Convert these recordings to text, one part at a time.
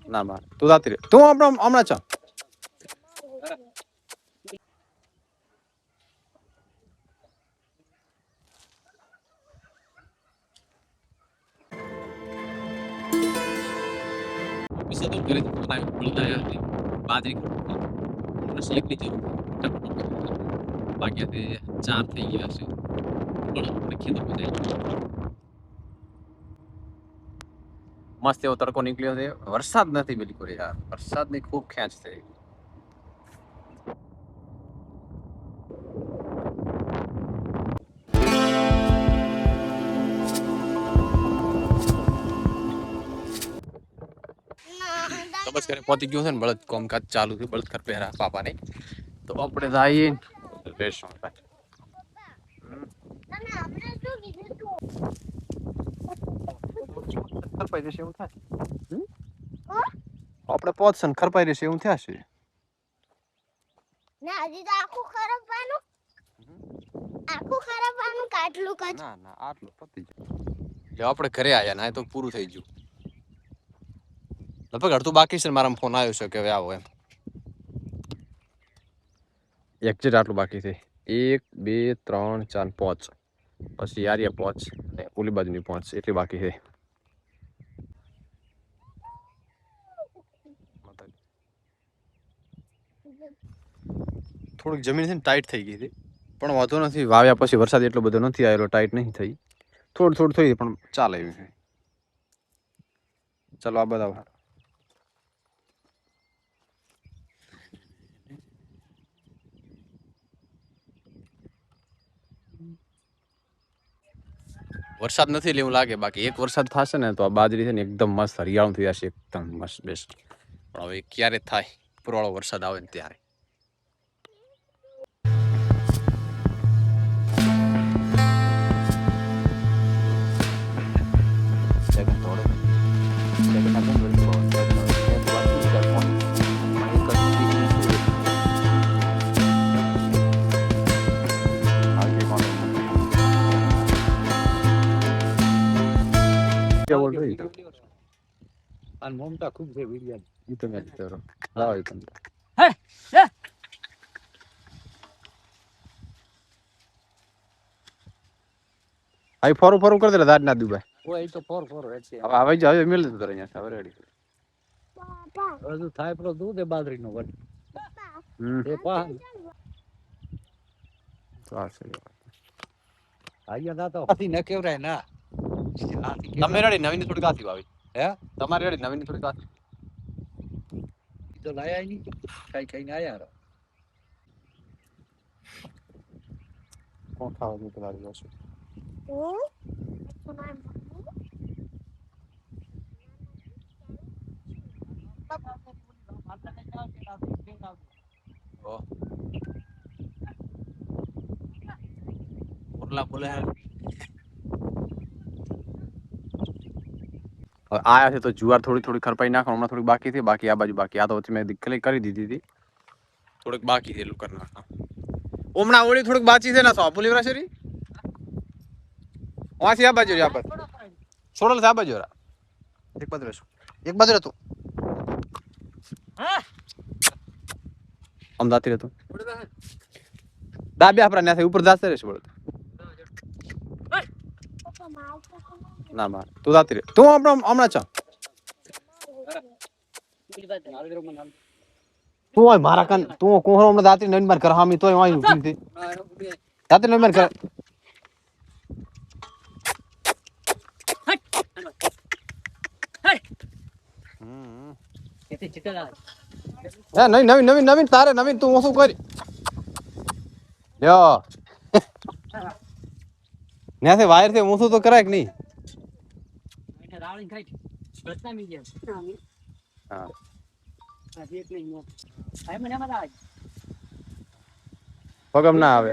ના માર તું જાતી રે તું હમણાં ચા bisa tuh dari budaya બાજરી શેક લીધી બાકી તે 4 થઈ ગયા છે પણ ખેતરમાં જાય મસ્ત એવો તડકો નીકળ્યો છે વરસાદ નથી બિલકુલ યાર વરસાદની ખૂબ ખેંચ છે તો બસ ઘરે પહોંચી ગયો છે ને બળદ કામકાજ ચાલુ છે બળદ કર પહેરા પાપા ને તો આપણે જઈએ રેસ્ટોરન્ટ પાસે ખરપાઈ જશે એવું થાય આપણે પહોંચશે ને ખરપાઈ રહેશે એવું થશે ના હજી તો આખું ખરાબવાનું કાટલું કાચ ના ના આટલું પતી જાય આપણે ઘરે આયા ને તો પૂરું થઈ ગયું લગભગ અડધું બાકી છે મારા ફોન આવ્યો છે કે હવે આવો એમ એક્ઝેક્ટ આટલું બાકી છે 1 2 3 4 5 પછી યારિયા પહોંચ ને ઓલી બાજુની પહોંચ એટલી બાકી છે થોડીક જમીન છે ને ટાઈટ થઈ ગઈ હતી પણ વાંધો નથી વાવ્યા પછી વરસાદ એટલો બધો નથી આવેલો ટાઈટ નહીં થઈ થોડું થઈ પણ ચાલે એવી છે ચાલો આ બધા વરસાદ નથી એટલે એવું લાગે બાકી એક વરસાદ થશે ને તો આ બાજરી છે ને એકદમ મસ્ત હરિયાળું થઈ જશે એકદમ મસ્ત બેસ્ટ પણ હવે ક્યારે થાય પુરવાળો વરસાદ આવે ને ત્યારે અને મમતા ખૂબ છે વિડિયા ઈ તો મેં કરો લાવ ઈ તમે આઈ ફોરું કરી દે દાદ ના દુબાઈ કોઈ તો ફોર છે હવે આવે જ હવે મેળ દીધું અહીંયા હવે રેડી હજુ થાય પેલો દૂધ બાજરીનો વટ એ પા આયા ના તો હાથી ન કેવરાય ના તમે રેડી નવીન થોડી કાથી વાવી હે તમારે રેડી નવીન થોડી કાથી તો લાયા નહીં કઈ ને આયા કોણ ખાવા દઉં તમારી પાસે ઓરલા બોલે આયા છે તો જુવાર થોડી ખરપાઈ નાખો હમણાં થોડી બાકી હતી બાકી આ બાજુ બાકી આ તો વચ્ચે મેં દીકલી કરી દીધી હતી થોડીક બાકી છે એટલું કરી નાખો હમણાં ઓળી થોડીક બાકી છે ને તો આપુલી વરાશરી વાંચી આ બાજુ આ બાજુ છોડલ આ બાજુ એક બાજુ રહેશું એક બાજુ રહેતું અમદાવાદ રહેતું દાબે આપણા ત્યાં ઉપર જાતે રહેશે બોલ ના માર તું જાતી રે તું હમણાં ચા તું હોય મારા કાન તું કોહરો હમણાં દાતી નવીન માર કર હામી તોય વાય ઉઠી હતી દાતી નવીન માર કર હે નવીન તારે નવીન તું ઓછું કરી લ્યો ન્યાથી વાયર થી ઊંધું તો કરાય કે નહીં પગમ ના આવે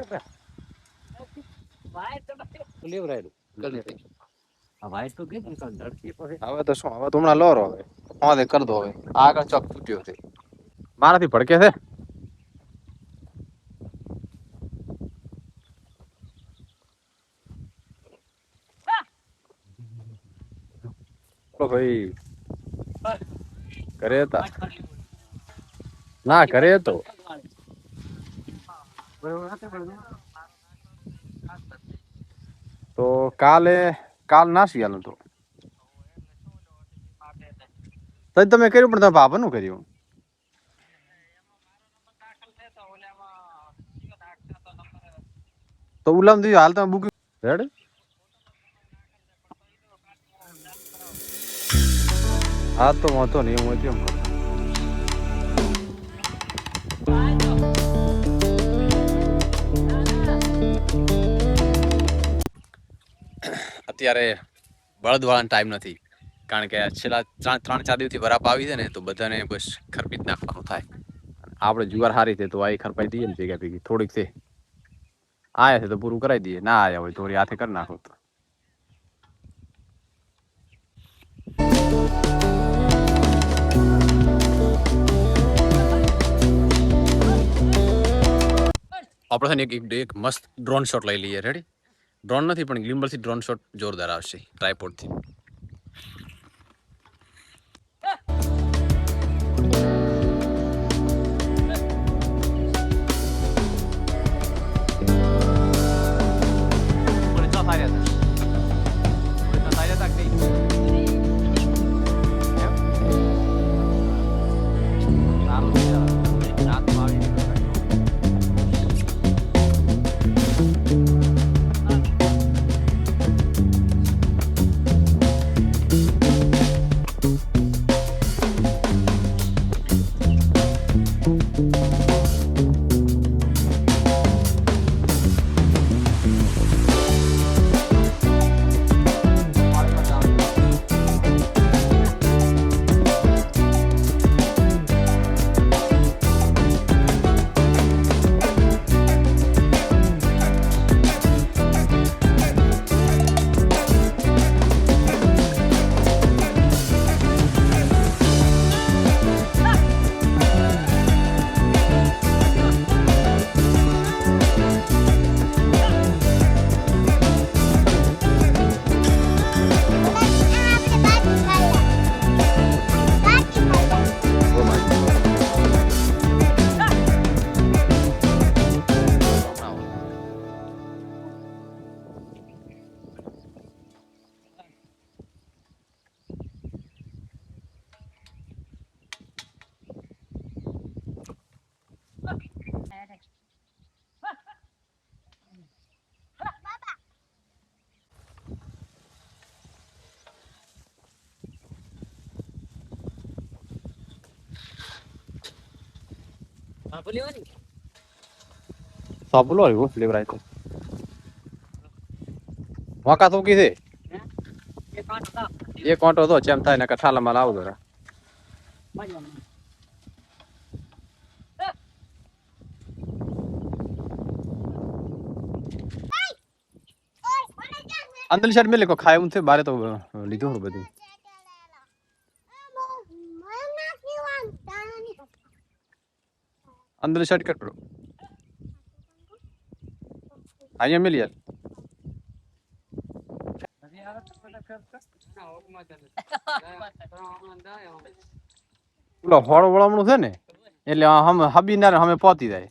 હવે તો શું હવે તો હમણાં લોરો હવે હા કર દો હવે આગળ ચોક તૂટ્યો છે મારાથી ભડકે છે ભાઈ ઘરે હતા ના ઘરે હતો તો કાલ નાસી આલું તો તમે કર્યું પણ તમે બાપાનું કર્યું તો ઉલામ દીધું હાલ તમે બુકિંગ રેડી હા તો વાંધો નહીં હું કેમ કરું અત્યારે બળદવાળાનો ટાઈમ નથી કારણ કે છેલ્લા 3-4 દિવસથી બરાપ આવી છે ને તો બધાને બસ ખરપી જ નાખવાનું થાય આપણે જુવાર હારી છે તો આ ખરપાઈ દઈએ ને ભેગા ભેગી થોડીક છે આયા છે તો પૂરું કરાવી દઈએ ના આયા હોય થોડી હાથે કરી નાખો તો આપણે છે ને એક મસ્ત ડ્રોન શોટ લઈ લઈએ રેડી ડ્રોન નથી પણ ગ્લિમ્બલ થી ડ્રોન શોટ જોરદાર આવશે ટ્રાયપોડ થી સાબુલો આવ્યો ફ્લેવર આવ્યો વાકા તો કીધે એક કાંટો તો જેમ થાય ને કઠાલામાં લાવ દો અંદર શર્ટ મેં લેકો ખાય હું બારે તો લીધું હું બધું અંદર શર્ટ કટ કરો અહીંયા મિલ યાર ઓલો હોળ વળમણું છે ને એટલે હમ હબી ના અમે પહોંચી જાય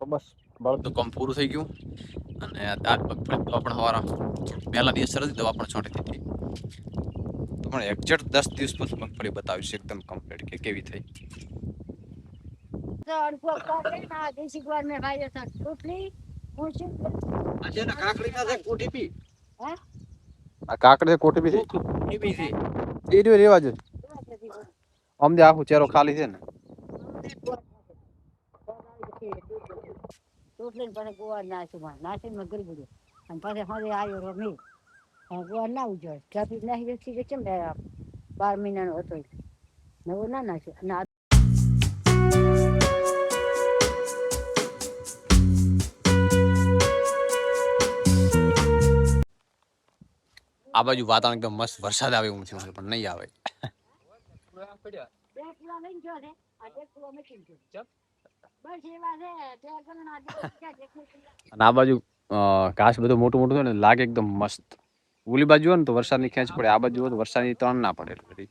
તો બસ બળદનું કામ પૂરું થઈ ગયું અને આ મગફળી દવા પણ હવારા પહેલા દિવસ સરસ દવા પણ છોટી દીધી તો પણ એક્ઝેક્ટ 10 દિવસ પછી મગફળી બતાવીશ એકદમ કમ્પ્લીટ કે કેવી થઈ આ કાકડી કોટી બી છે એ રેવા જો અમને આખું ચેરો ખાલી છે ને ગોવા નાસી ગરી ગયો અને પછી હવે આવ્યો રમી ગોવા ના ઉજળ ટ્રાફિક નાખી કેમ 12 મહિનાનો હતો નવો ના નાખ્યો આ બાજુ વાતાવરણ એકદમ મસ્ત વરસાદ આવે એવું થયું પણ નહીં આવે અને આ બાજુ ઘાસ બધું મોટું મોટું છે ને લાગે એકદમ મસ્ત. ઓલી બાજુ હોય ને તો વરસાદની ખેંચ પડે, આ બાજુ હોય તો વરસાદની ત્રણ ના પડે એટલી બધી.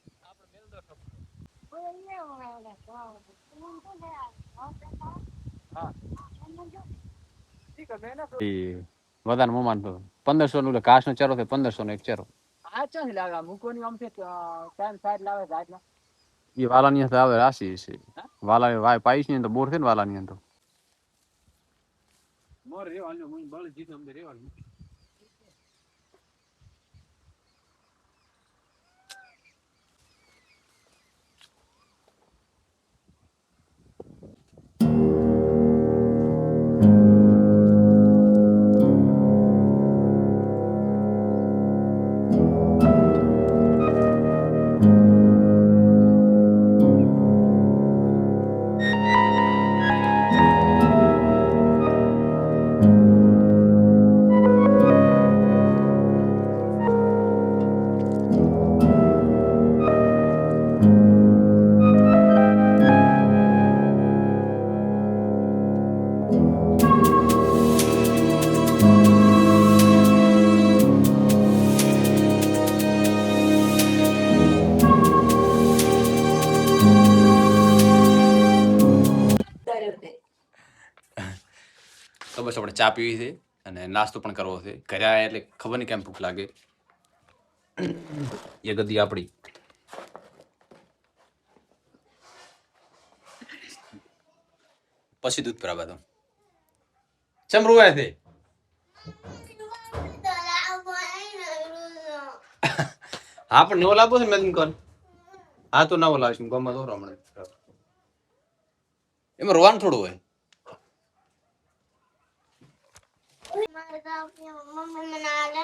વધારે મમાન તો 1500 નું ઘાસ નો ચેરો છે, 1500 નો એક ચેરો. આ ચાંદી લાગે મૂકોની આમ છે ટાઈમ સાઈડ લાવે ગાડના એ વાલાની અંદર આવે રાશિ છે. વાલા વાય પાઈશ ની અંદર બોર છે ને વાલાની અંદર. મોર રેવાનું હું બળ જીતો અમને રેવાનું તો બસ આપણે ચા પીવી છે અને નાસ્તો પણ કરવો છે. ઘરે આવ્યા એટલે ખબર નહીં કેમ ભૂખ લાગે. એ ગદી આપણી પછી દૂધ પરાવા દો. ચમ રોવાય છે? હા પણ નવો લાવવો છે ને મેં કોણ? હા તો નવો લાવીશ ગમત હો હમણાં. એમાં રોવાનું થોડું હોય. મમ્મી મને આલે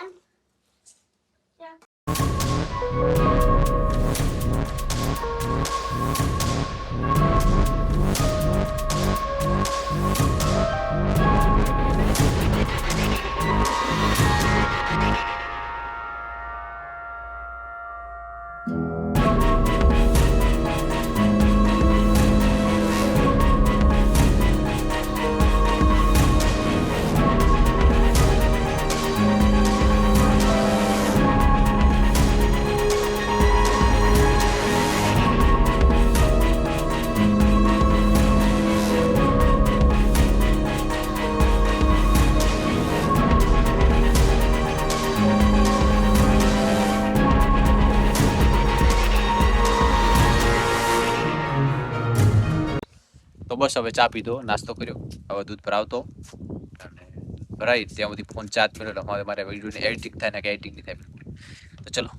તો બસ હવે ચા પીધો, નાસ્તો કર્યો, હવે દૂધ ભરાવતો અને ભરાઈ ત્યાં સુધી ફોન ચાર્જ કર્યો. મારે વિડીયોની એડિટિંગ થાય ને કે એડિટિંગ નહીં થાય. તો ચલો.